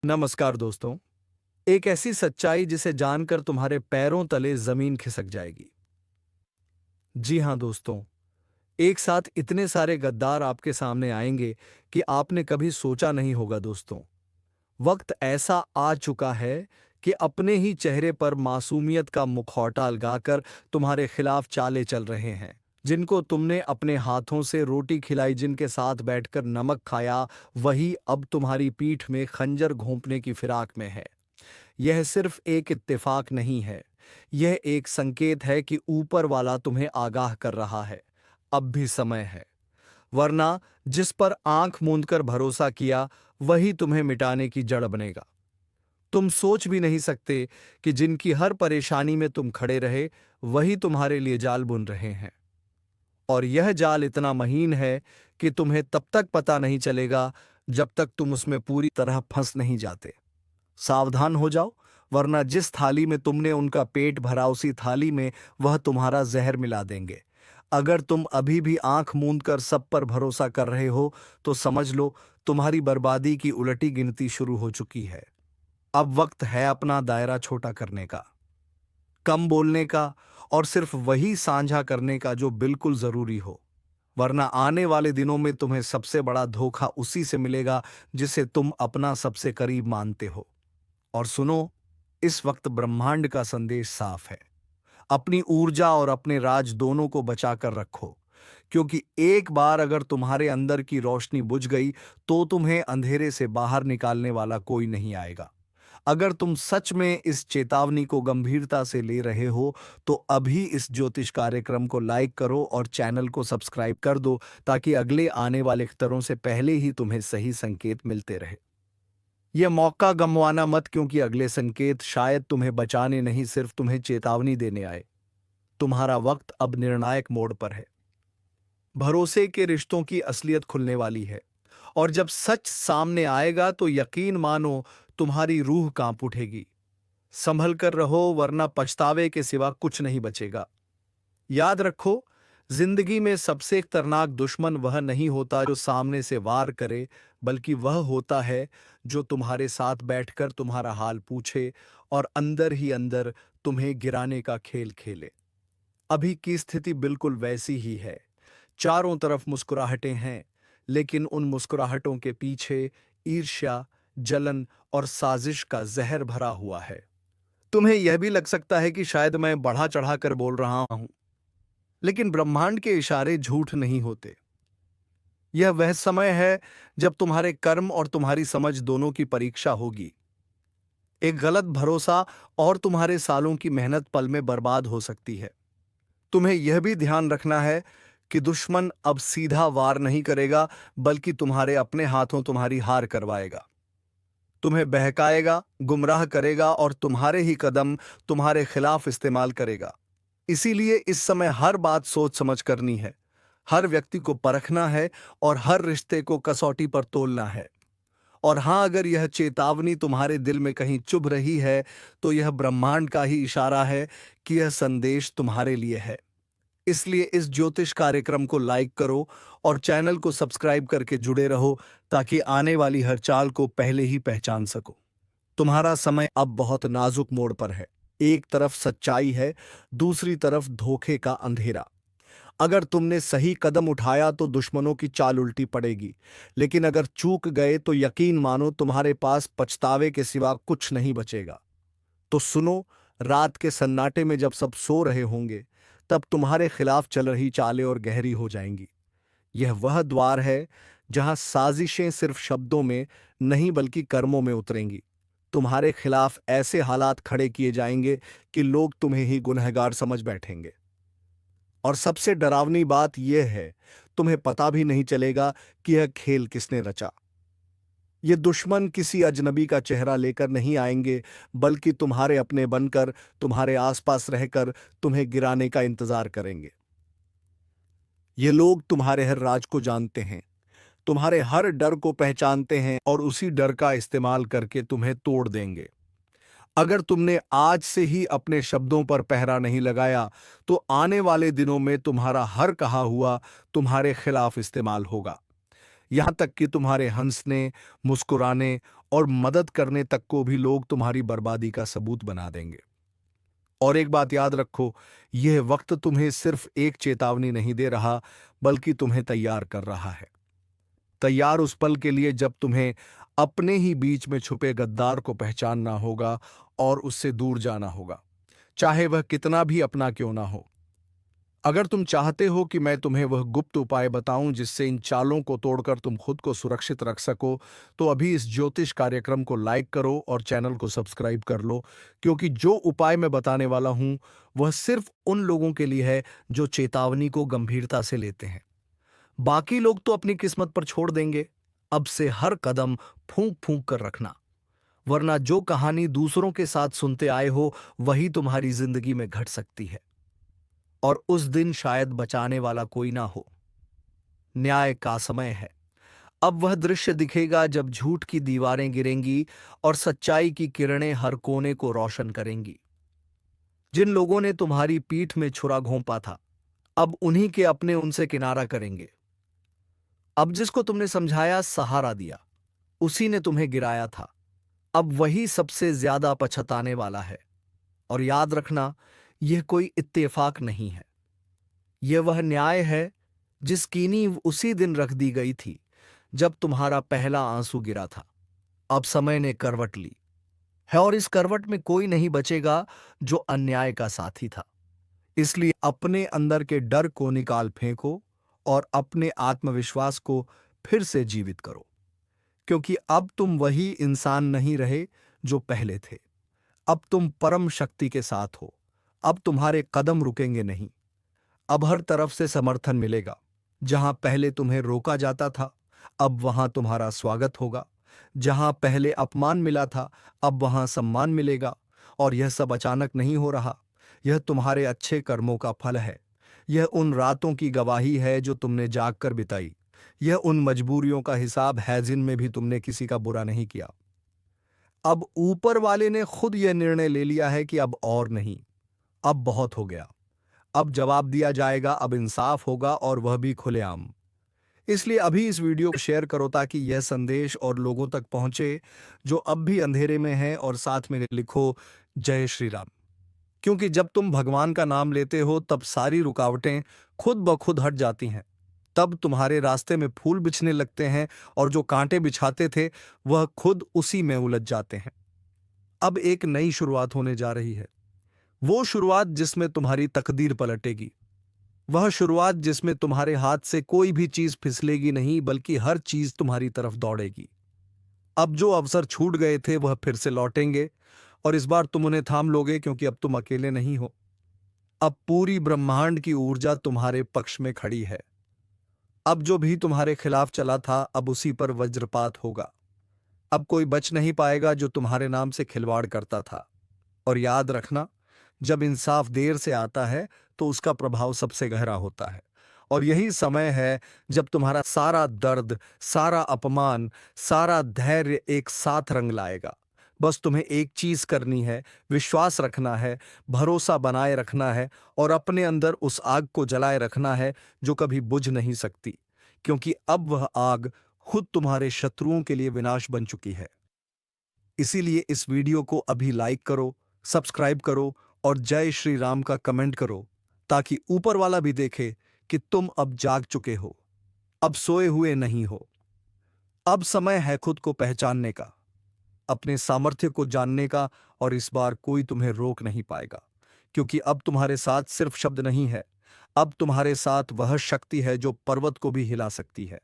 नमस्कार दोस्तों। एक ऐसी सच्चाई जिसे जानकर तुम्हारे पैरों तले जमीन खिसक जाएगी। जी हां दोस्तों, एक साथ इतने सारे गद्दार आपके सामने आएंगे कि आपने कभी सोचा नहीं होगा दोस्तों। वक्त ऐसा आ चुका है कि अपने ही चेहरे पर मासूमियत का मुखौटा लगाकर तुम्हारे खिलाफ चाले चल रहे हैं। जिनको तुमने अपने हाथों से रोटी खिलाई, जिनके साथ बैठकर नमक खाया, वही अब तुम्हारी पीठ में खंजर घोंपने की फिराक में है। यह सिर्फ एक इत्तेफाक नहीं है, यह एक संकेत है कि ऊपर वाला तुम्हें आगाह कर रहा है। अब भी समय है, वरना जिस पर आंख मूंदकर भरोसा किया, वही तुम्हें मिटाने की जड़ बनेगा। तुम सोच भी नहीं सकते कि जिनकी हर परेशानी में तुम खड़े रहे, वही तुम्हारे लिए जाल बुन रहे हैं। और यह जाल इतना महीन है कि तुम्हें तब तक पता नहीं चलेगा जब तक तुम उसमें पूरी तरह फंस नहीं जाते। सावधान हो जाओ, वरना जिस थाली में तुमने उनका पेट भरा, उसी थाली में वह तुम्हारा जहर मिला देंगे। अगर तुम अभी भी आंख मूंद कर सब पर भरोसा कर रहे हो, तो समझ लो तुम्हारी बर्बादी की उलटी गिनती शुरू हो चुकी है। अब वक्त है अपना दायरा छोटा करने का, कम बोलने का, और सिर्फ वही साझा करने का जो बिल्कुल जरूरी हो। वरना आने वाले दिनों में तुम्हें सबसे बड़ा धोखा उसी से मिलेगा जिसे तुम अपना सबसे करीब मानते हो। और सुनो, इस वक्त ब्रह्मांड का संदेश साफ है। अपनी ऊर्जा और अपने राज दोनों को बचाकर रखो, क्योंकि एक बार अगर तुम्हारे अंदर की रोशनी बुझ गई, तो तुम्हें अंधेरे से बाहर निकालने वाला कोई नहीं आएगा। अगर तुम सच में इस चेतावनी को गंभीरता से ले रहे हो, तो अभी इस ज्योतिष कार्यक्रम को लाइक करो और चैनल को सब्सक्राइब कर दो, ताकि अगले आने वाले खतरों से पहले ही तुम्हें सही संकेत मिलते रहे। यह मौका गंवाना मत, क्योंकि अगले संकेत शायद तुम्हें बचाने नहीं, सिर्फ तुम्हें चेतावनी देने आए। तुम्हारा वक्त अब निर्णायक मोड़ पर है। भरोसे के रिश्तों की असलियत खुलने वाली है, और जब सच सामने आएगा तो यकीन मानो तुम्हारी रूह कांप उठेगी। संभल कर रहो, वरना पछतावे के सिवा कुछ नहीं बचेगा। याद रखो, जिंदगी में सबसे खतरनाक दुश्मन वह नहीं होता जो सामने से वार करे, बल्कि वह होता है जो तुम्हारे साथ बैठकर तुम्हारा हाल पूछे और अंदर ही अंदर तुम्हें गिराने का खेल खेले। अभी की स्थिति बिल्कुल वैसी ही है। चारों तरफ मुस्कुराहटें हैं, लेकिन उन मुस्कुराहटों के पीछे ईर्ष्या, जलन और साजिश का जहर भरा हुआ है। तुम्हें यह भी लग सकता है कि शायद मैं बढ़ा चढ़ा कर बोल रहा हूं, लेकिन ब्रह्मांड के इशारे झूठ नहीं होते। यह वह समय है जब तुम्हारे कर्म और तुम्हारी समझ दोनों की परीक्षा होगी। एक गलत भरोसा और तुम्हारे सालों की मेहनत पल में बर्बाद हो सकती है। तुम्हें यह भी ध्यान रखना है कि दुश्मन अब सीधा वार नहीं करेगा, बल्कि तुम्हारे अपने हाथों तुम्हारी हार करवाएगा। तुम्हें बहकाएगा, गुमराह करेगा और तुम्हारे ही कदम तुम्हारे खिलाफ इस्तेमाल करेगा। इसीलिए इस समय हर बात सोच समझ करनी है, हर व्यक्ति को परखना है और हर रिश्ते को कसौटी पर तोलना है। और हां, अगर यह चेतावनी तुम्हारे दिल में कहीं चुभ रही है, तो यह ब्रह्मांड का ही इशारा है कि यह संदेश तुम्हारे लिए है। इसलिए इस ज्योतिष कार्यक्रम को लाइक करो और चैनल को सब्सक्राइब करके जुड़े रहो, ताकि आने वाली हर चाल को पहले ही पहचान सको। तुम्हारा समय अब बहुत नाजुक मोड़ पर है। एक तरफ सच्चाई है, दूसरी तरफ धोखे का अंधेरा। अगर तुमने सही कदम उठाया तो दुश्मनों की चाल उल्टी पड़ेगी, लेकिन अगर चूक गए तो यकीन मानो तुम्हारे पास पछतावे के सिवा कुछ नहीं बचेगा। तो सुनो, रात के सन्नाटे में जब सब सो रहे होंगे, तब तुम्हारे खिलाफ चल रही चालें और गहरी हो जाएंगी। यह वह द्वार है जहां साजिशें सिर्फ शब्दों में नहीं, बल्कि कर्मों में उतरेंगी। तुम्हारे खिलाफ ऐसे हालात खड़े किए जाएंगे कि लोग तुम्हें ही गुनहगार समझ बैठेंगे। और सबसे डरावनी बात यह है, तुम्हें पता भी नहीं चलेगा कि यह खेल किसने रचा। ये दुश्मन किसी अजनबी का चेहरा लेकर नहीं आएंगे, बल्कि तुम्हारे अपने बनकर, तुम्हारे आसपास रहकर तुम्हें गिराने का इंतजार करेंगे। ये लोग तुम्हारे हर राज को जानते हैं, तुम्हारे हर डर को पहचानते हैं और उसी डर का इस्तेमाल करके तुम्हें तोड़ देंगे। अगर तुमने आज से ही अपने शब्दों पर पहरा नहीं लगाया, तो आने वाले दिनों में तुम्हारा हर कहा हुआ तुम्हारे खिलाफ इस्तेमाल होगा। यहां तक कि तुम्हारे हंसने, मुस्कुराने और मदद करने तक को भी लोग तुम्हारी बर्बादी का सबूत बना देंगे। और एक बात याद रखो, यह वक्त तुम्हें सिर्फ एक चेतावनी नहीं दे रहा, बल्कि तुम्हें तैयार कर रहा है। तैयार उस पल के लिए जब तुम्हें अपने ही बीच में छुपे गद्दार को पहचानना होगा और उससे दूर जाना होगा, चाहे वह कितना भी अपना क्यों ना हो। अगर तुम चाहते हो कि मैं तुम्हें वह गुप्त उपाय बताऊं जिससे इन चालों को तोड़कर तुम खुद को सुरक्षित रख सको, तो अभी इस ज्योतिष कार्यक्रम को लाइक करो और चैनल को सब्सक्राइब कर लो, क्योंकि जो उपाय मैं बताने वाला हूं वह सिर्फ उन लोगों के लिए है जो चेतावनी को गंभीरता से लेते हैं। बाकी लोग तो अपनी किस्मत पर छोड़ देंगे। अब से हर कदम फूंक फूंक कर रखना, वरना जो कहानी दूसरों के साथ सुनते आए हो वही तुम्हारी जिंदगी में घट सकती है, और उस दिन शायद बचाने वाला कोई ना हो। न्याय का समय है। अब वह दृश्य दिखेगा जब झूठ की दीवारें गिरेंगी और सच्चाई की किरणें हर कोने को रोशन करेंगी। जिन लोगों ने तुम्हारी पीठ में छुरा घोंपा था, अब उन्हीं के अपने उनसे किनारा करेंगे। अब जिसको तुमने समझाया, सहारा दिया, उसी ने तुम्हें गिराया था, अब वही सबसे ज्यादा पछताने वाला है। और याद रखना, यह कोई इत्तेफाक नहीं है, यह वह न्याय है जिसकी नींव उसी दिन रख दी गई थी जब तुम्हारा पहला आंसू गिरा था। अब समय ने करवट ली है, और इस करवट में कोई नहीं बचेगा जो अन्याय का साथी था। इसलिए अपने अंदर के डर को निकाल फेंको और अपने आत्मविश्वास को फिर से जीवित करो, क्योंकि अब तुम वही इंसान नहीं रहे जो पहले थे। अब तुम परम शक्ति के साथ हो। अब तुम्हारे कदम रुकेंगे नहीं। अब हर तरफ से समर्थन मिलेगा। जहां पहले तुम्हें रोका जाता था, अब वहां तुम्हारा स्वागत होगा। जहां पहले अपमान मिला था, अब वहां सम्मान मिलेगा। और यह सब अचानक नहीं हो रहा, यह तुम्हारे अच्छे कर्मों का फल है। यह उन रातों की गवाही है जो तुमने जाग कर बिताई। यह उन मजबूरियों का हिसाब है जिनमें भी तुमने किसी का बुरा नहीं किया। अब ऊपर वाले ने खुद यह निर्णय ले लिया है कि अब और नहीं, अब बहुत हो गया। अब जवाब दिया जाएगा, अब इंसाफ होगा, और वह भी खुलेआम। इसलिए अभी इस वीडियो को शेयर करो ताकि यह संदेश और लोगों तक पहुंचे जो अब भी अंधेरे में हैं, और साथ में लिखो, जय श्री राम। क्योंकि जब तुम भगवान का नाम लेते हो तब सारी रुकावटें खुद ब खुद हट जाती हैं। तब तुम्हारे रास्ते में फूल बिछने लगते हैं, और जो कांटे बिछाते थे वह खुद उसी में उलझ जाते हैं। अब एक नई शुरुआत होने जा रही है, वो शुरुआत जिसमें तुम्हारी तकदीर पलटेगी। वह शुरुआत जिसमें तुम्हारे हाथ से कोई भी चीज फिसलेगी नहीं, बल्कि हर चीज तुम्हारी तरफ दौड़ेगी। अब जो अवसर छूट गए थे वह फिर से लौटेंगे, और इस बार तुम उन्हें थाम लोगे, क्योंकि अब तुम अकेले नहीं हो। अब पूरी ब्रह्मांड की ऊर्जा तुम्हारे पक्ष में खड़ी है। अब जो भी तुम्हारे खिलाफ चला था, अब उसी पर वज्रपात होगा। अब कोई बच नहीं पाएगा जो तुम्हारे नाम से खिलवाड़ करता था। और याद रखना, जब इंसाफ देर से आता है तो उसका प्रभाव सबसे गहरा होता है। और यही समय है जब तुम्हारा सारा दर्द, सारा अपमान, सारा धैर्य एक साथ रंग लाएगा। बस तुम्हें एक चीज करनी है, विश्वास रखना है, भरोसा बनाए रखना है, और अपने अंदर उस आग को जलाए रखना है जो कभी बुझ नहीं सकती, क्योंकि अब वह आग खुद तुम्हारे शत्रुओं के लिए विनाश बन चुकी है। इसीलिए इस वीडियो को अभी लाइक करो, सब्सक्राइब करो और जय श्री राम का कमेंट करो, ताकि ऊपर वाला भी देखे कि तुम अब जाग चुके हो, अब सोए हुए नहीं हो। अब समय है खुद को पहचानने का, अपने सामर्थ्य को जानने का, और इस बार कोई तुम्हें रोक नहीं पाएगा, क्योंकि अब तुम्हारे साथ सिर्फ शब्द नहीं है, अब तुम्हारे साथ वह शक्ति है जो पर्वत को भी हिला सकती है।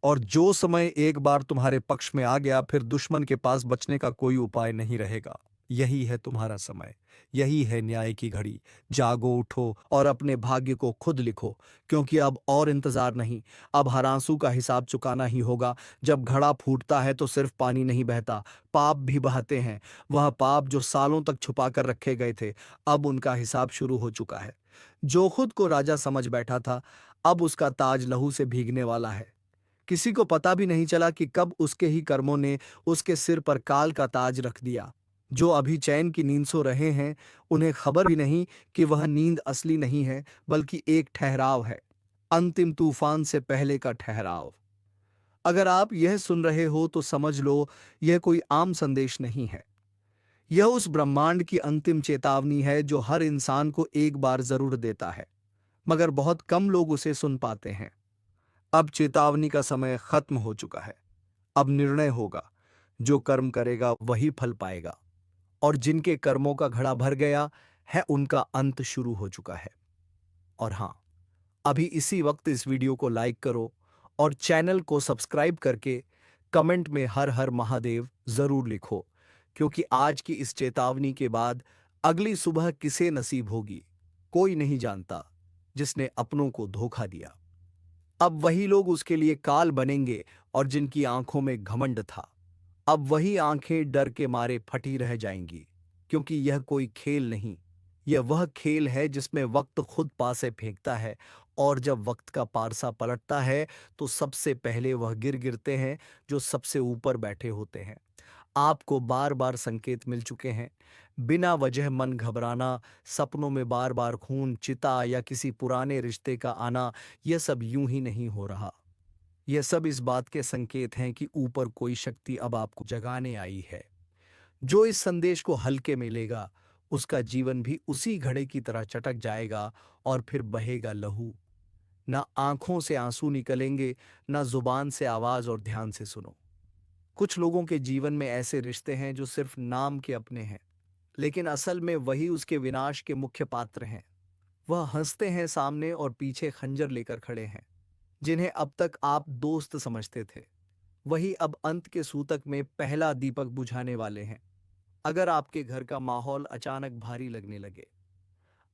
और जो समय एक बार तुम्हारे पक्ष में आ गया, फिर दुश्मन के पास बचने का कोई उपाय नहीं रहेगा। यही है तुम्हारा समय, यही है न्याय की घड़ी। जागो, उठो और अपने भाग्य को खुद लिखो, क्योंकि अब और इंतजार नहीं। अब हर आंसू का हिसाब चुकाना ही होगा। जब घड़ा फूटता है तो सिर्फ पानी नहीं बहता, पाप भी बहते हैं। वह पाप जो सालों तक छुपा कर रखे गए थे, अब उनका हिसाब शुरू हो चुका है। जो खुद को राजा समझ बैठा था, अब उसका ताज लहू से भीगने वाला है। किसी को पता भी नहीं चला कि कब उसके ही कर्मों ने उसके सिर पर काल का ताज रख दिया। जो अभी चैन की नींद सो रहे हैं, उन्हें खबर भी नहीं कि वह नींद असली नहीं है, बल्कि एक ठहराव है, अंतिम तूफान से पहले का ठहराव। अगर आप यह सुन रहे हो तो समझ लो यह कोई आम संदेश नहीं है। यह उस ब्रह्मांड की अंतिम चेतावनी है जो हर इंसान को एक बार जरूर देता है, मगर बहुत कम लोग उसे सुन पाते हैं। अब चेतावनी का समय खत्म हो चुका है। अब निर्णय होगा। जो कर्म करेगा वही फल पाएगा, और जिनके कर्मों का घड़ा भर गया है उनका अंत शुरू हो चुका है। और हाँ, अभी इसी वक्त इस वीडियो को लाइक करो और चैनल को सब्सक्राइब करके कमेंट में हर हर महादेव जरूर लिखो, क्योंकि आज की इस चेतावनी के बाद अगली सुबह किसे नसीब होगी कोई नहीं जानता, जिसने अपनों को धोखा दिया। अब वही लोग उसके लिए काल बनेंगे, और जिनकी आंखों में घमंड था, अब वही आंखें डर के मारे फटी रह जाएंगी, क्योंकि यह कोई खेल नहीं, यह वह खेल है जिसमें वक्त खुद पासे फेंकता है, और जब वक्त का पारसा पलटता है तो सबसे पहले वह गिरते हैं जो सबसे ऊपर बैठे होते हैं। आपको बार बार संकेत मिल चुके हैं। बिना वजह मन घबराना, सपनों में बार बार खून, चिता या किसी पुराने रिश्ते का आना, यह सब यूं ही नहीं हो रहा। यह सब इस बात के संकेत हैं कि ऊपर कोई शक्ति अब आपको जगाने आई है। जो इस संदेश को हल्के में लेगा, उसका जीवन भी उसी घड़े की तरह चटक जाएगा, और फिर बहेगा लहू। ना आंखों से आंसू निकलेंगे, ना जुबान से आवाज। और ध्यान से सुनो, कुछ लोगों के जीवन में ऐसे रिश्ते हैं जो सिर्फ नाम के अपने हैं, लेकिन असल में वही उसके विनाश के मुख्य पात्र हैं। वह हंसते हैं सामने और पीछे खंजर लेकर खड़े हैं। जिन्हें अब तक आप दोस्त समझते थे, वही अब अंत के सूतक में पहला दीपक बुझाने वाले हैं। अगर आपके घर का माहौल अचानक भारी लगने लगे,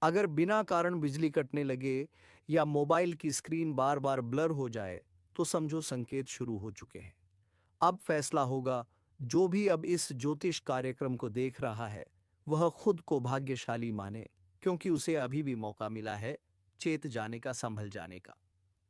अगर बिना कारण बिजली कटने लगे, या मोबाइल की स्क्रीन बार बार ब्लर हो जाए, तो समझो संकेत शुरू हो चुके हैं। अब फैसला होगा। जो भी अब इस ज्योतिष कार्यक्रम को देख रहा है, वह खुद को भाग्यशाली माने, क्योंकि उसे अभी भी मौका मिला है चेत जाने का, संभल जाने का।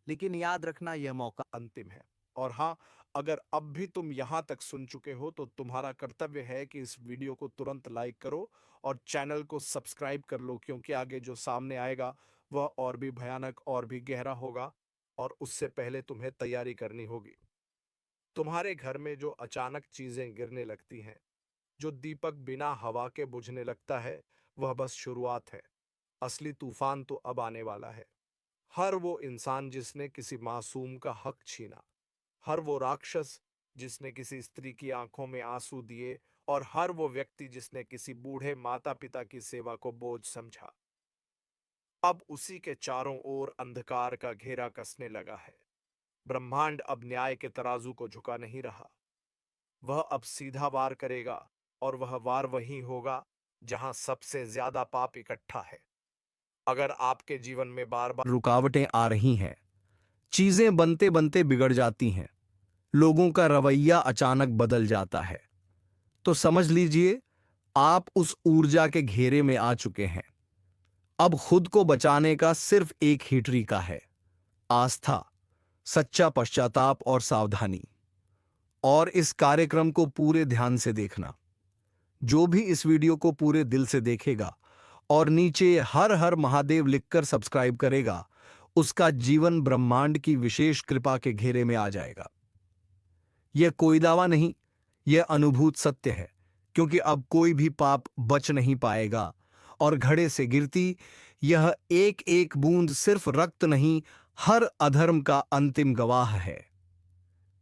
लेकिन याद रखना, यह मौका अंतिम है। और हाँ, अगर अब भी तुम यहाँ तक सुन चुके हो तो तुम्हारा कर्तव्य है कि इस वीडियो को तुरंत लाइक करो और चैनल को सब्सक्राइब कर लो, क्योंकि आगे जो सामने आएगा वह और भी भयानक और भी गहरा होगा, और उससे पहले तुम्हें तैयारी करनी होगी। तुम्हारे घर में जो अचानक चीजें गिरने लगती हैं, जो दीपक बिना हवा के बुझने लगता है, वह बस शुरुआत है। असली तूफान तो अब आने वाला है। हर वो इंसान जिसने किसी मासूम का हक छीना, हर वो राक्षस जिसने किसी स्त्री की आंखों में आंसू दिए, और हर वो व्यक्ति जिसने किसी बूढ़े माता पिता की सेवा को बोझ समझा, अब उसी के चारों ओर अंधकार का घेरा कसने लगा है। ब्रह्मांड अब न्याय के तराजू को झुका नहीं रहा। वह अब सीधा वार करेगा, और वह वार वही होगा जहां सबसे ज्यादा पाप इकट्ठा है। अगर आपके जीवन में बार बार रुकावटें आ रही हैं, चीजें बनते बनते बिगड़ जाती हैं, लोगों का रवैया अचानक बदल जाता है, तो समझ लीजिए आप उस ऊर्जा के घेरे में आ चुके हैं। अब खुद को बचाने का सिर्फ एक ही तरीका है: आस्था, सच्चा पश्चाताप और सावधानी। और इस कार्यक्रम को पूरे ध्यान से देखना। जो भी इस वीडियो को पूरे दिल से देखेगा और नीचे हर हर महादेव लिखकर सब्सक्राइब करेगा, उसका जीवन ब्रह्मांड की विशेष कृपा के घेरे में आ जाएगा। यह कोई दावा नहीं, यह अनुभूत सत्य है, क्योंकि अब कोई भी पाप बच नहीं पाएगा, और घड़े से गिरती यह एक एक बूंद सिर्फ रक्त नहीं, हर अधर्म का अंतिम गवाह है।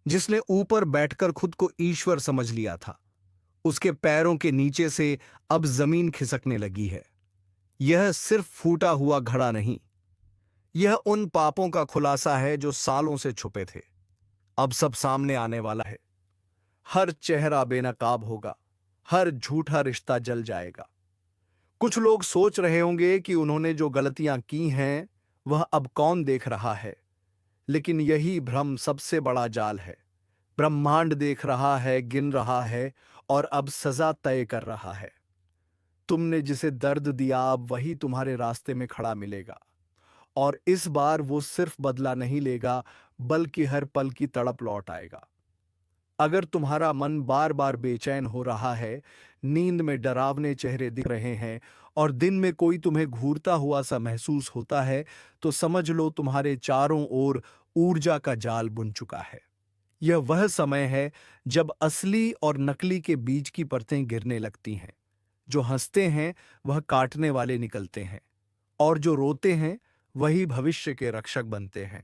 जिसने ऊपर बैठकर खुद को ईश्वर समझ लिया था, उसके पैरों के नीचे से अब जमीन खिसकने लगी है। यह सिर्फ फूटा हुआ घड़ा नहीं, यह उन पापों का खुलासा है जो सालों से छुपे थे। अब सब सामने आने वाला है। हर चेहरा बेनकाब होगा, हर झूठा रिश्ता जल जाएगा। कुछ लोग सोच रहे होंगे कि उन्होंने जो गलतियां की हैं वह अब कौन देख रहा है, लेकिन यही भ्रम सबसे बड़ा जाल है। ब्रह्मांड देख रहा है, गिन रहा है, और अब सजा तय कर रहा है। तुमने जिसे दर्द दिया, अब वही तुम्हारे रास्ते में खड़ा मिलेगा, और इस बार वो सिर्फ बदला नहीं लेगा, बल्कि हर पल की तड़प लौट आएगा। अगर तुम्हारा मन बार बार बेचैन हो रहा है, नींद में डरावने चेहरे दिख रहे हैं, और दिन में कोई तुम्हें घूरता हुआ सा महसूस होता है, तो समझ लो तुम्हारे चारों ओर ऊर्जा का जाल बुन चुका है। यह वह समय है जब असली और नकली के बीच की परतें गिरने लगती हैं। जो हंसते हैं वह काटने वाले निकलते हैं, और जो रोते हैं वही भविष्य के रक्षक बनते हैं।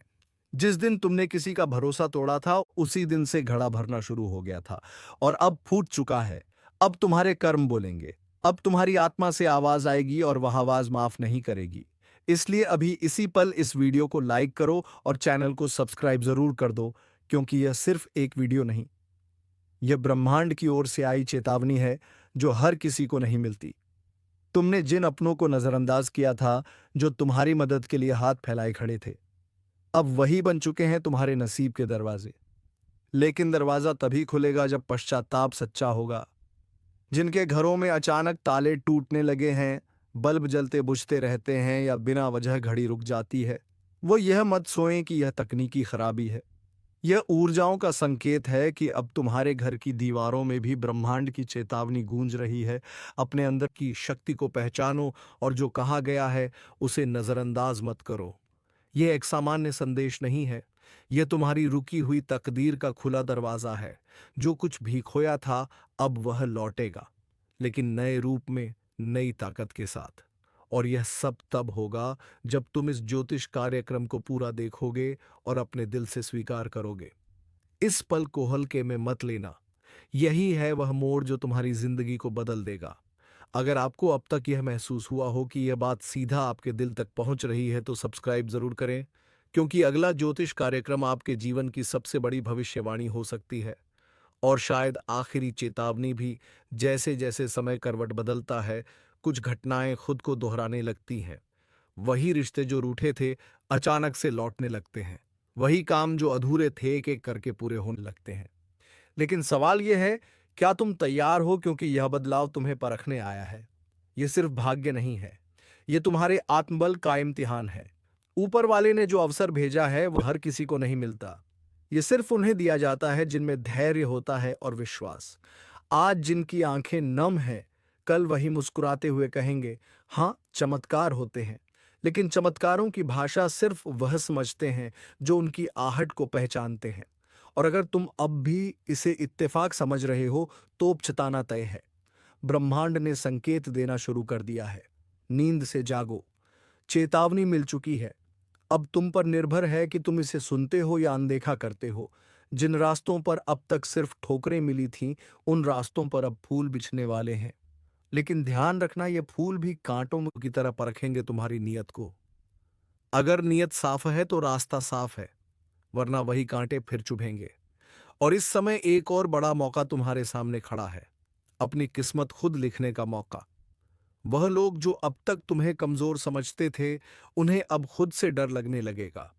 जिस दिन तुमने किसी का भरोसा तोड़ा था, उसी दिन से घड़ा भरना शुरू हो गया था, और अब फूट चुका है। अब तुम्हारे कर्म बोलेंगे। अब तुम्हारी आत्मा से आवाज आएगी, और वह आवाज माफ नहीं करेगी। इसलिए अभी इसी पल इस वीडियो को लाइक करो और चैनल को सब्सक्राइब जरूर कर दो, क्योंकि यह सिर्फ एक वीडियो नहीं, यह ब्रह्मांड की ओर से आई चेतावनी है जो हर किसी को नहीं मिलती। तुमने जिन अपनों को नजरअंदाज किया था, जो तुम्हारी मदद के लिए हाथ फैलाए खड़े थे, अब वही बन चुके हैं तुम्हारे नसीब के दरवाजे। लेकिन दरवाजा तभी खुलेगा जब पश्चाताप सच्चा होगा। जिनके घरों में अचानक ताले टूटने लगे हैं, बल्ब जलते बुझते रहते हैं, या बिना वजह घड़ी रुक जाती है, वो यह मत सोएं कि यह तकनीकी खराबी है। यह ऊर्जाओं का संकेत है कि अब तुम्हारे घर की दीवारों में भी ब्रह्मांड की चेतावनी गूंज रही है। अपने अंदर की शक्ति को पहचानो, और जो कहा गया है उसे नजरअंदाज मत करो। यह एक सामान्य संदेश नहीं है, यह तुम्हारी रुकी हुई तकदीर का खुला दरवाजा है। जो कुछ भी खोया था अब वह लौटेगा, लेकिन नए रूप में, नई ताकत के साथ। और यह सब तब होगा जब तुम इस ज्योतिष कार्यक्रम को पूरा देखोगे और अपने दिल से स्वीकार करोगे। इस पल को हल्के में मत लेना। यही है वह मोड़ जो तुम्हारी जिंदगी को बदल देगा। अगर आपको अब तक यह महसूस हुआ हो कि यह बात सीधा आपके दिल तक पहुंच रही है, तो सब्सक्राइब जरूर करें, क्योंकि अगला ज्योतिष कार्यक्रम आपके जीवन की सबसे बड़ी भविष्यवाणी हो सकती है, और शायद आखिरी चेतावनी भी। जैसे जैसे समय करवट बदलता है, कुछ घटनाएं खुद को दोहराने लगती हैं। वही रिश्ते जो रूठे थे अचानक से लौटने लगते हैं। वही काम जो अधूरे थे एक एक करके पूरे होने लगते हैं। लेकिन सवाल यह है, क्या तुम तैयार हो? क्योंकि यह बदलाव तुम्हें परखने आया है। यह सिर्फ भाग्य नहीं है, यह तुम्हारे आत्मबल का इम्तिहान है। ऊपर वाले ने जो अवसर भेजा है वह हर किसी को नहीं मिलता। यह सिर्फ उन्हें दिया जाता है जिनमें धैर्य होता है और विश्वास। आज जिनकी आंखें नम हैं, कल वही मुस्कुराते हुए कहेंगे, हाँ, चमत्कार होते हैं। लेकिन चमत्कारों की भाषा सिर्फ वह समझते हैं जो उनकी आहट को पहचानते हैं। और अगर तुम अब भी इसे इत्तेफाक समझ रहे हो, तो उपचताना तय है। ब्रह्मांड ने संकेत देना शुरू कर दिया है। नींद से जागो, चेतावनी मिल चुकी है। अब तुम पर निर्भर है कि तुम इसे सुनते हो या अनदेखा करते हो। जिन रास्तों पर अब तक सिर्फ ठोकरें मिली थीं, उन रास्तों पर अब फूल बिछने वाले हैं। लेकिन ध्यान रखना, ये फूल भी कांटों की तरह परखेंगे तुम्हारी नीयत को। अगर नीयत साफ है तो रास्ता साफ है, वरना वही कांटे फिर चुभेंगे। और इस समय एक और बड़ा मौका तुम्हारे सामने खड़ा है, अपनी किस्मत खुद लिखने का मौका। वह लोग जो अब तक तुम्हें कमजोर समझते थे, उन्हें अब खुद से डर लगने लगेगा।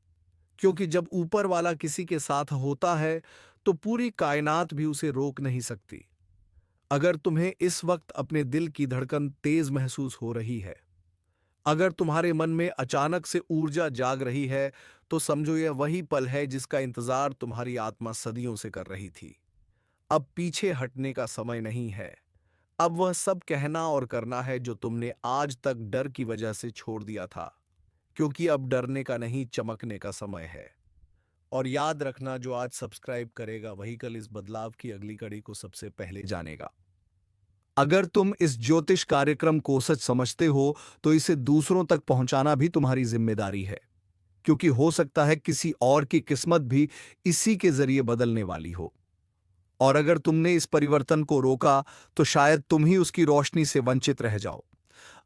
क्योंकि जब ऊपर वाला किसी के साथ होता है, तो पूरी कायनात भी उसे रोक नहीं सकती। अगर तुम्हें इस वक्त अपने दिल की धड़कन तेज महसूस हो रही है, अगर तुम्हारे मन में अचानक से ऊर्जा जाग रही है, तो समझो यह वही पल है जिसका इंतजार तुम्हारी आत्मा सदियों से कर रही थी। अब पीछे हटने का समय नहीं है। अब वह सब कहना और करना है जो तुमने आज तक डर की वजह से छोड़ दिया था। क्योंकि अब डरने का नहीं, चमकने का समय है। और याद रखना, जो आज सब्सक्राइब करेगा वही कल इस बदलाव की अगली कड़ी को सबसे पहले जानेगा। अगर तुम इस ज्योतिष कार्यक्रम को सच समझते हो, तो इसे दूसरों तक पहुंचाना भी तुम्हारी जिम्मेदारी है। क्योंकि हो सकता है किसी और की किस्मत भी इसी के जरिए बदलने वाली हो। और अगर तुमने इस परिवर्तन को रोका, तो शायद तुम ही उसकी रोशनी से वंचित रह जाओ।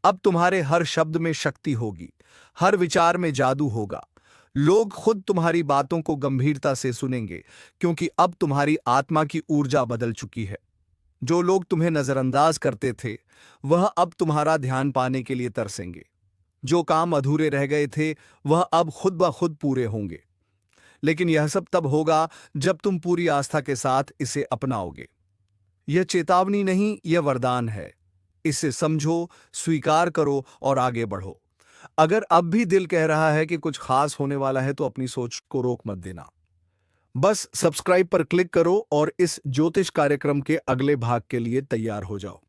अब तुम्हारे हर शब्द में शक्ति होगी, हर विचार में जादू होगा। लोग खुद तुम्हारी बातों को गंभीरता से सुनेंगे, क्योंकि अब तुम्हारी आत्मा की ऊर्जा बदल चुकी है। जो लोग तुम्हें नजरअंदाज करते थे, वह अब तुम्हारा ध्यान पाने के लिए तरसेंगे। जो काम अधूरे रह गए थे, वह अब खुद ब खुद पूरे होंगे। लेकिन यह सब तब होगा जब तुम पूरी आस्था के साथ इसे अपनाओगे। यह चेतावनी नहीं, यह वरदान है। इसे समझो, स्वीकार करो और आगे बढ़ो। अगर अब भी दिल कह रहा है कि कुछ खास होने वाला है, तो अपनी सोच को रोक मत देना। बस सब्सक्राइब पर क्लिक करो और इस ज्योतिष कार्यक्रम के अगले भाग के लिए तैयार हो जाओ।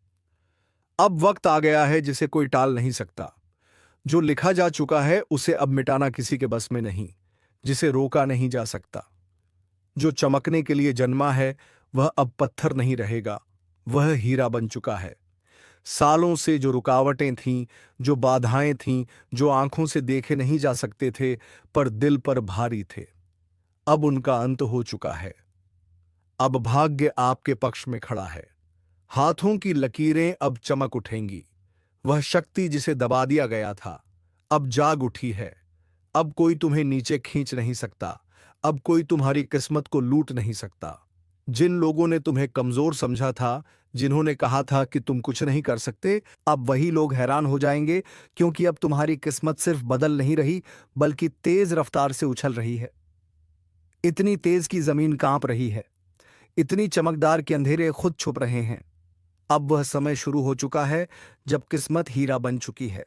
अब वक्त आ गया है जिसे कोई टाल नहीं सकता। जो लिखा जा चुका है उसे अब मिटाना किसी के बस में नहीं, जिसे रोका नहीं जा सकता। जो चमकने के लिए जन्मा है वह अब पत्थर नहीं रहेगा, वह हीरा बन चुका है। सालों से जो रुकावटें थीं, जो बाधाएं थीं, जो आंखों से देखे नहीं जा सकते थे पर दिल पर भारी थे, अब उनका अंत हो चुका है। अब भाग्य आपके पक्ष में खड़ा है। हाथों की लकीरें अब चमक उठेंगी। वह शक्ति जिसे दबा दिया गया था अब जाग उठी है। अब कोई तुम्हें नीचे खींच नहीं सकता, अब कोई तुम्हारी किस्मत को लूट नहीं सकता। जिन लोगों ने तुम्हें कमजोर समझा था, जिन्होंने कहा था कि तुम कुछ नहीं कर सकते, अब वही लोग हैरान हो जाएंगे, क्योंकि अब तुम्हारी किस्मत सिर्फ बदल नहीं रही बल्कि तेज रफ्तार से उछल रही है। इतनी तेज की जमीन कांप रही है, इतनी चमकदार कि अंधेरे खुद छुप रहे हैं। अब वह समय शुरू हो चुका है जब किस्मत हीरा बन चुकी है।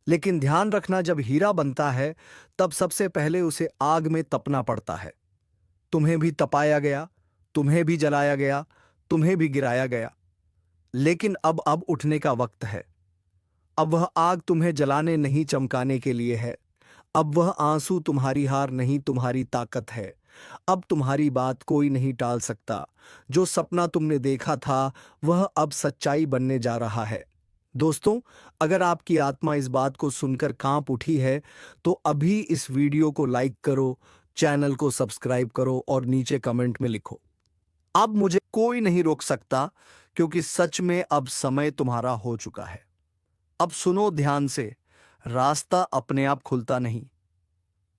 लेकिन ध्यान रखना, जब हीरा बनता है तब सबसे पहले उसे आग में तपना पड़ता है। तुम्हें भी तपाया गया, तुम्हें भी जलाया गया, तुम्हें भी गिराया गया। लेकिन अब उठने का वक्त है। अब वह आग तुम्हें जलाने नहीं, चमकाने के लिए है। अब वह आंसू तुम्हारी हार नहीं, तुम्हारी ताकत है। अब तुम्हारी बात कोई नहीं टाल सकता। जो सपना तुमने देखा था वह अब सच्चाई बनने जा रहा है। दोस्तों, अगर आपकी आत्मा इस बात को सुनकर कांप उठी है तो अभी इस वीडियो को लाइक करो, चैनल को सब्सक्राइब करो और नीचे कमेंट में लिखो, अब मुझे कोई नहीं रोक सकता, क्योंकि सच में अब समय तुम्हारा हो चुका है। अब सुनो ध्यान से, रास्ता अपने आप खुलता नहीं,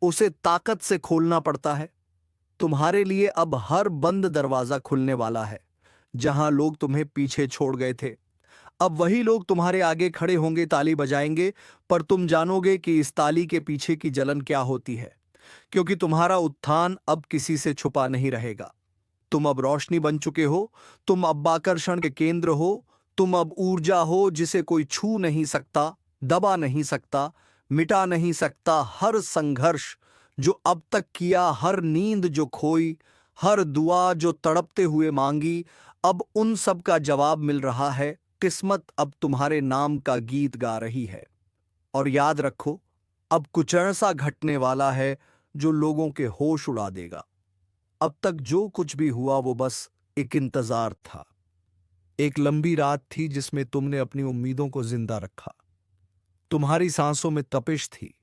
उसे ताकत से खोलना पड़ता है। तुम्हारे लिए अब हर बंद दरवाजा खुलने वाला है। जहां लोग तुम्हें पीछे छोड़ गए थे, अब वही लोग तुम्हारे आगे खड़े होंगे, ताली बजाएंगे, पर तुम जानोगे कि इस ताली के पीछे की जलन क्या होती है, क्योंकि तुम्हारा उत्थान अब किसी से छुपा नहीं रहेगा। तुम अब रोशनी बन चुके हो, तुम अब आकर्षण के केंद्र हो, तुम अब ऊर्जा हो जिसे कोई छू नहीं सकता, दबा नहीं सकता, मिटा नहीं सकता। हर संघर्ष जो अब तक किया, हर नींद जो खोई, हर दुआ जो तड़पते हुए मांगी, अब उन सब का जवाब मिल रहा है। किस्मत अब तुम्हारे नाम का गीत गा रही है। और याद रखो, अब कुछ ऐसा घटने वाला है जो लोगों के होश उड़ा देगा। अब तक जो कुछ भी हुआ वो बस एक इंतजार था। एक लंबी रात थी जिसमें तुमने अपनी उम्मीदों को जिंदा रखा। तुम्हारी सांसों में तपिश थी,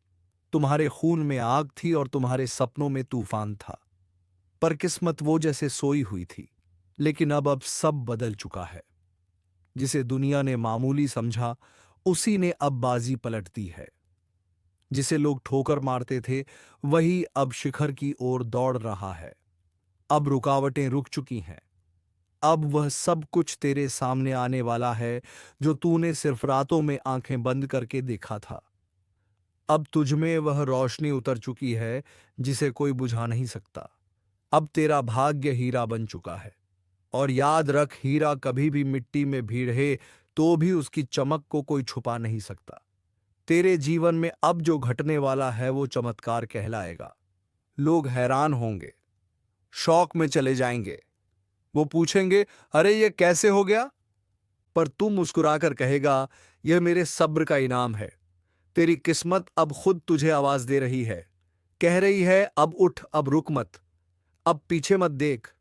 तुम्हारे खून में आग थी और तुम्हारे सपनों में तूफान था। पर किस्मत वो जैसे सोई हुई थी। लेकिन अब सब बदल चुका है। जिसे दुनिया ने मामूली समझा, उसी ने अब बाजी पलट दी है। जिसे लोग ठोकर मारते थे, वही अब शिखर की ओर दौड़ रहा है। अब रुकावटें रुक चुकी हैं। अब वह सब कुछ तेरे सामने आने वाला है जो तूने सिर्फ रातों में आंखें बंद करके देखा था। अब तुझमें वह रोशनी उतर चुकी है जिसे कोई बुझा नहीं सकता। अब तेरा भाग्य हीरा बन चुका है। और याद रख, हीरा कभी भी मिट्टी में भी रहे तो भी उसकी चमक को कोई छुपा नहीं सकता। तेरे जीवन में अब जो घटने वाला है वो चमत्कार कहलाएगा। लोग हैरान होंगे, शौक में चले जाएंगे। वो पूछेंगे, अरे ये कैसे हो गया? पर तू मुस्कुराकर कहेगा, यह मेरे सब्र का इनाम है। तेरी किस्मत अब खुद तुझे आवाज दे रही है, कह रही है, अब उठ, अब रुक मत, अब पीछे मत देख,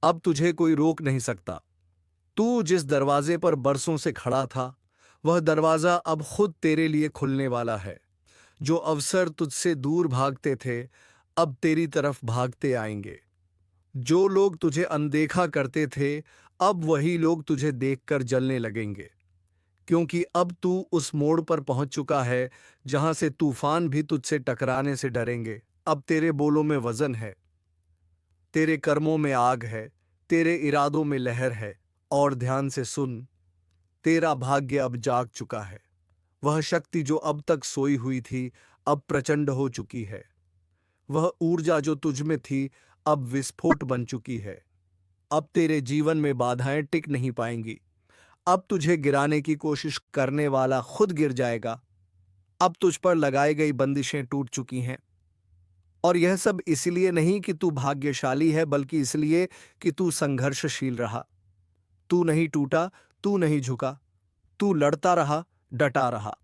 अब तुझे कोई रोक नहीं सकता। तू जिस दरवाजे पर बरसों से खड़ा था, वह दरवाजा अब खुद तेरे लिए खुलने वाला है। जो अवसर तुझसे दूर भागते थे, अब तेरी तरफ भागते आएंगे। जो लोग तुझे अनदेखा करते थे, अब वही लोग तुझे देखकर जलने लगेंगे, क्योंकि अब तू उस मोड़ पर पहुंच चुका है जहां से तूफान भी तुझसे टकराने से डरेंगे। अब तेरे बोलों में वजन है, तेरे कर्मों में आग है, तेरे इरादों में लहर है। और ध्यान से सुन, तेरा भाग्य अब जाग चुका है। वह शक्ति जो अब तक सोई हुई थी अब प्रचंड हो चुकी है। वह ऊर्जा जो तुझ में थी अब विस्फोट बन चुकी है। अब तेरे जीवन में बाधाएं टिक नहीं पाएंगी। अब तुझे गिराने की कोशिश करने वाला खुद गिर जाएगा। अब तुझ पर लगाई गई बंदिशें टूट चुकी हैं। और यह सब इसलिए नहीं कि तू भाग्यशाली है, बल्कि इसलिए कि तू संघर्षशील रहा। तू नहीं टूटा, तू नहीं झुका, तू लड़ता रहा, डटा रहा।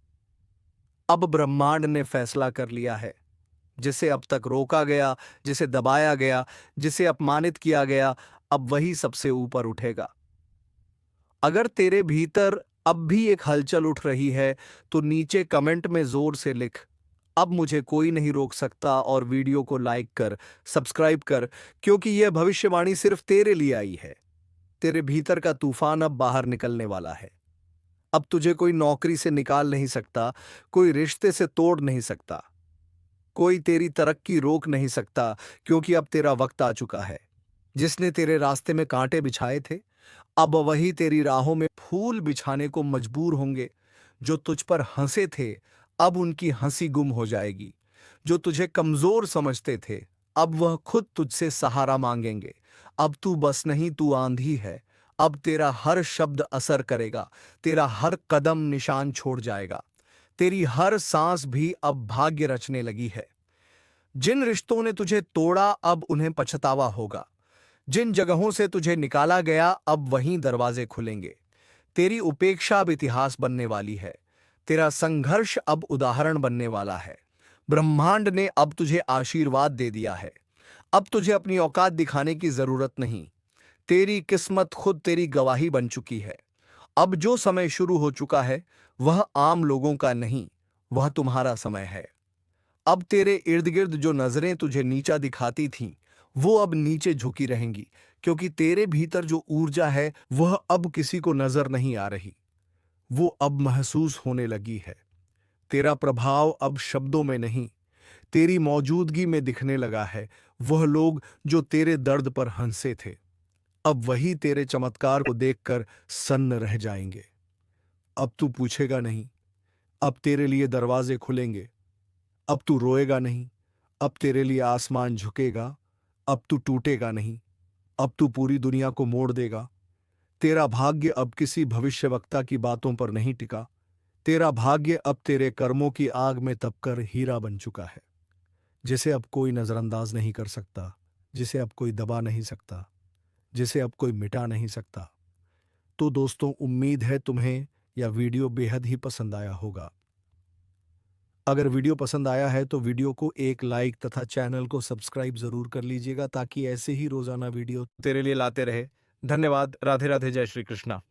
अब ब्रह्मांड ने फैसला कर लिया है। जिसे अब तक रोका गया, जिसे दबाया गया, जिसे अपमानित किया गया, अब वही सबसे ऊपर उठेगा। अगर तेरे भीतर अब भी एक हलचल उठ रही है, तो नीचे कमेंट में जोर से लिख, अब मुझे कोई नहीं रोक सकता, और वीडियो को लाइक कर, सब्सक्राइब कर, क्योंकि यह भविष्यवाणी सिर्फ तेरे लिए आई है। तेरे भीतर का तूफान अब बाहर निकलने वाला है। अब तुझे कोई नौकरी से निकाल नहीं सकता, कोई रिश्ते से तोड़ नहीं सकता, कोई तेरी तरक्की रोक नहीं सकता, क्योंकि अब तेरा वक्त आ चुका है। जिसने तेरे रास्ते में कांटे बिछाए थे, अब वही तेरी राहों में फूल बिछाने को मजबूर होंगे। जो तुझ पर हंसे थे, अब उनकी हंसी गुम हो जाएगी। जो तुझे कमजोर समझते थे, अब वह खुद तुझसे सहारा मांगेंगे। अब तू बस नहीं, तू आंधी है। अब तेरा हर शब्द असर करेगा, तेरा हर कदम निशान छोड़ जाएगा, तेरी हर सांस भी अब भाग्य रचने लगी है। जिन रिश्तों ने तुझे तोड़ा, अब उन्हें पछतावा होगा। जिन जगहों से तुझे निकाला गया, अब वहीं दरवाजे खुलेंगे। तेरी उपेक्षा अब इतिहास बनने वाली है। तेरा संघर्ष अब उदाहरण बनने वाला है। ब्रह्मांड ने अब तुझे आशीर्वाद दे दिया है। अब तुझे अपनी औकात दिखाने की जरूरत नहीं। तेरी किस्मत खुद तेरी गवाही बन चुकी है। अब जो समय शुरू हो चुका है, वह आम लोगों का नहीं, वह तुम्हारा समय है। अब तेरे इर्द गिर्द जो नजरें तुझे नीचा दिखाती थीं, वो अब नीचे झुकी रहेंगी, क्योंकि तेरे भीतर जो ऊर्जा है, वह अब किसी को नजर नहीं आ रही, वो अब महसूस होने लगी है। तेरा प्रभाव अब शब्दों में नहीं, तेरी मौजूदगी में दिखने लगा है। वह लोग जो तेरे दर्द पर हंसे थे, अब वही तेरे चमत्कार को देखकर सन्न रह जाएंगे। अब तू पूछेगा नहीं, अब तेरे लिए दरवाजे खुलेंगे। अब तू रोएगा नहीं, अब तेरे लिए आसमान झुकेगा। अब तू टूटेगा नहीं, अब तू पूरी दुनिया को मोड़ देगा। तेरा भाग्य अब किसी भविष्यवक्ता की बातों पर नहीं टिका। तेरा भाग्य अब तेरे कर्मों की आग में तपकर हीरा बन चुका है, जिसे अब कोई नजरअंदाज नहीं कर सकता, जिसे अब कोई दबा नहीं सकता, जिसे अब कोई मिटा नहीं सकता। तो दोस्तों, उम्मीद है तुम्हें यह वीडियो बेहद ही पसंद आया होगा। अगर वीडियो पसंद आया है तो वीडियो को एक लाइक तथा चैनल को सब्सक्राइब जरूर कर लीजिएगा, ताकि ऐसे ही रोजाना वीडियो तेरे लिए लाते रहे। धन्यवाद। राधे राधे। जय श्री कृष्णा।